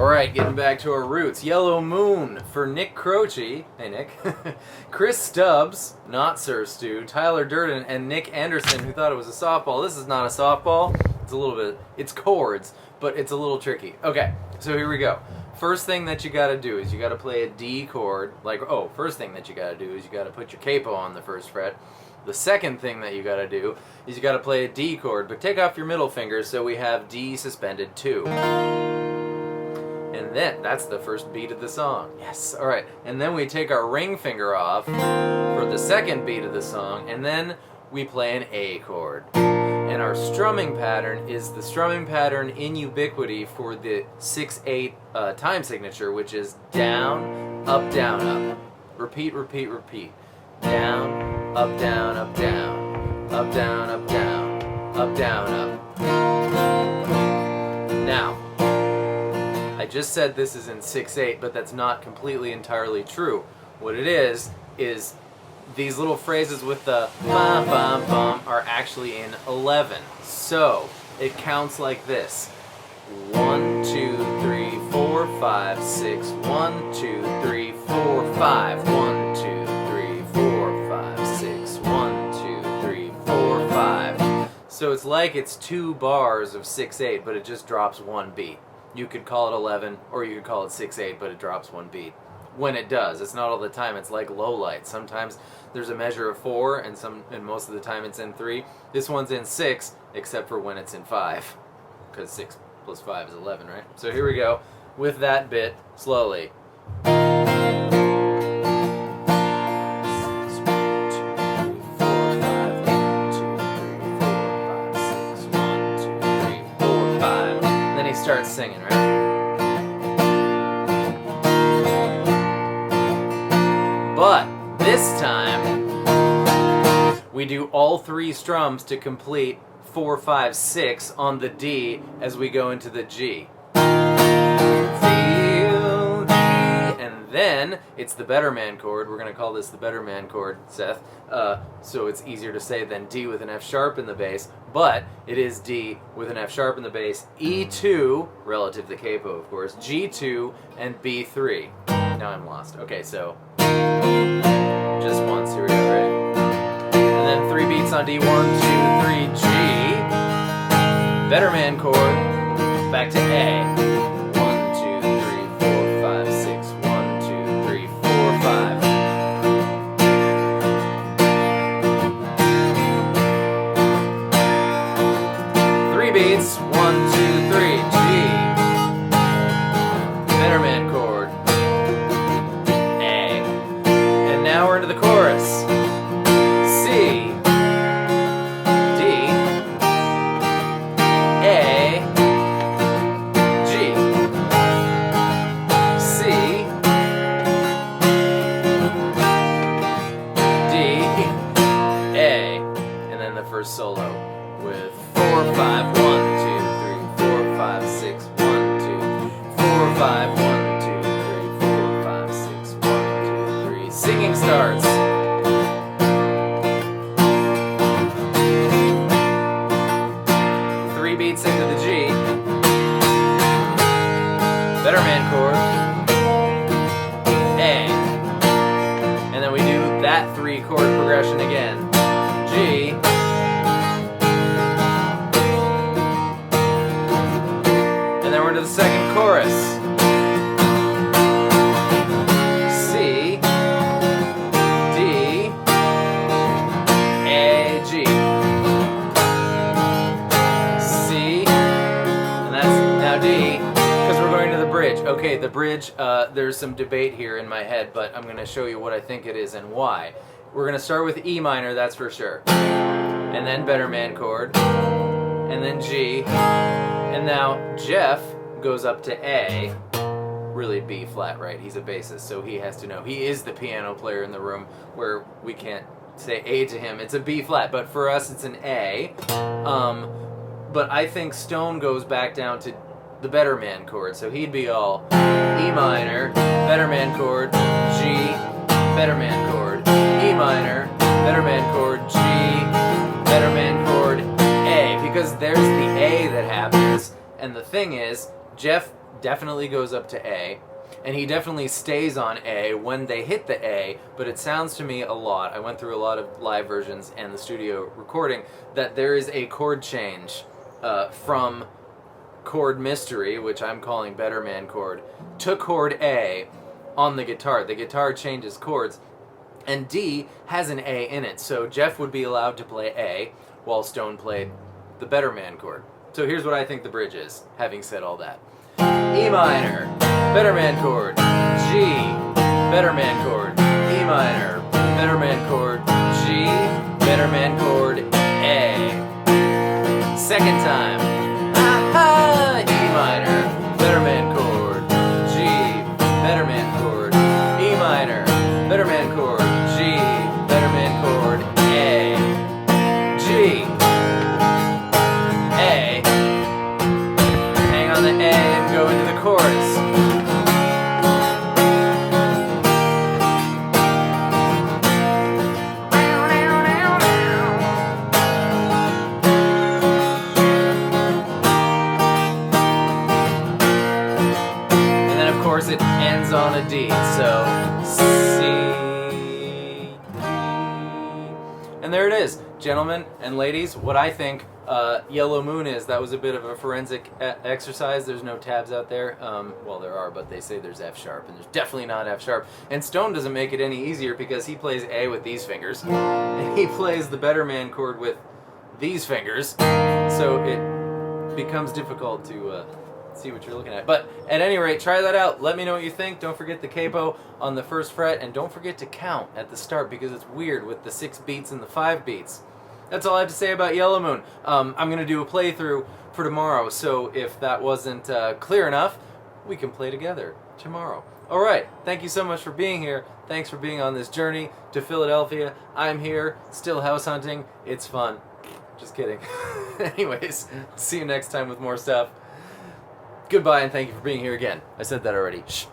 Alright, getting back to our roots. Yellow Moon for Nick Croce. Hey, Nick. Chris Stubbs, not Sir Stu. Tyler Durden, and Nick Anderson, who thought it was a softball. This is not a softball. It's a little bit... It's chords, but it's a little tricky. Okay, so here we go. First thing that you gotta do is you gotta play a D chord. First thing that you gotta do is you gotta put your capo on the first fret. The second thing that you gotta do is you gotta play a D chord, but take off your middle finger so we have D suspended 2. And then, that's the first beat of the song. Yes, alright. And then we take our ring finger off for the second beat of the song, and then we play an A chord. And our strumming pattern is the strumming pattern in Ubiquity for the 6/8 time signature, which is down, up, down, up. Repeat, repeat, repeat. Down, up, down, up, down. Up, down, up, down. Up, down, up. Now, I just said this is in 6/8, but that's not completely entirely true. What it is these little phrases with the bum bum bum are actually in 11. So it counts like this: 1, 2, 3, 4, 5, 6. 1, 2, 3, 4, 5. 1, 2, 3, 4, 5, 6. 1, 2, 3, 4, 5. So it's like it's 2 bars of 6/8, but it just drops 1 beat. You could call it 11, or you could call it 6/8, but it drops 1 beat. When it does, it's not all the time. It's like low light. Sometimes there's a measure of 4, and most of the time it's in 3. This one's in 6, except for when it's in 5, because 6 plus 5 is 11, right? So here we go with that bit slowly. Then he starts singing, right? But this time, we do all 3 strums to complete 4, 5, 6 on the D as we go into the G. Feel D. And then it's the better man chord. We're going to call this the better man chord, Seth. So it's easier to say than D with an F sharp in the bass. But it is D with an F sharp in the bass, E2, relative to the capo, of course, G2, and B3. Now I'm lost. Okay, so just once. Here we go, ready? And then 3 beats on D, 1, 2, 3, G. Better man chord. Back to A. 1, 2, 3, 4, 5, 6. 1, 2, 3, 4, 5. Beats, 1, 2, 3, G. Better man chord. A. And now we're into the chorus. C. D. A. G. C. D. A. And then the first solo with 4, 5, 1, 2, 3, 4, 5, 6, 1, 2, 4, 5, 1, 2, 3, 4, 5, 6, 1, 2, 3. Singing starts. Three beats into the G. Better man chord. A. And then we do that 3 chord progression again. G. And then we're into the second chorus. C, D, A, G. C, and that's now D, because we're going to the bridge. Okay, the bridge, there's some debate here in my head, but I'm going to show you what I think it is and why. We're going to start with E minor, that's for sure. And then better man chord. And then G. And now Jeff goes up to A, really B flat, right? He's a bassist, so he has to know. He is the piano player in the room where we can't say A to him. It's a B flat, but for us it's an A. But I think Stone goes back down to the better man chord, so he'd be all E minor, better man chord, G, better man chord, E minor, better man chord, G, better man chord, A, because there's the A that happens. And the thing is, Jeff definitely goes up to A, and he definitely stays on A when they hit the A, but it sounds to me a lot, I went through a lot of live versions and the studio recording, that there is a chord change from chord mystery, which I'm calling Better Man chord, to chord A on the guitar. The guitar changes chords, and D has an A in it, so Jeff would be allowed to play A while Stone played the Better Man chord. So here's what I think the bridge is, having said all that. E minor, Better Man chord, G, Better Man chord, E minor, Better Man chord, G, Better Man chord, A. Second time. E minor, Better Man chord, G, Better Man chord, E minor, Better Man chord, G, Better Man chord, A, G, A. Hang on the A and go into the chorus. It ends on a D, so C, D. And there it is, gentlemen and ladies, what I think Yellow Moon is. That was a bit of a forensic exercise. There's no tabs out there. Well, there are, but they say there's F sharp, and there's definitely not F sharp. And Stone doesn't make it any easier because he plays A with these fingers, and he plays the Better Man chord with these fingers, so it becomes difficult to see what you're looking at. But at any rate, try that out. Let me know what you think. Don't forget the capo on the first fret, and don't forget to count at the start because it's weird with the 6 beats and the 5 beats. That's all I have to say about Yellow Moon. I'm going to do a playthrough for tomorrow, so if that wasn't clear enough, we can play together tomorrow. Alright, thank you so much for being here. Thanks for being on this journey to Philadelphia. I'm here, still house hunting. It's fun. Just kidding. Anyways, see you next time with more stuff. Goodbye and thank you for being here again. I said that already. Shh.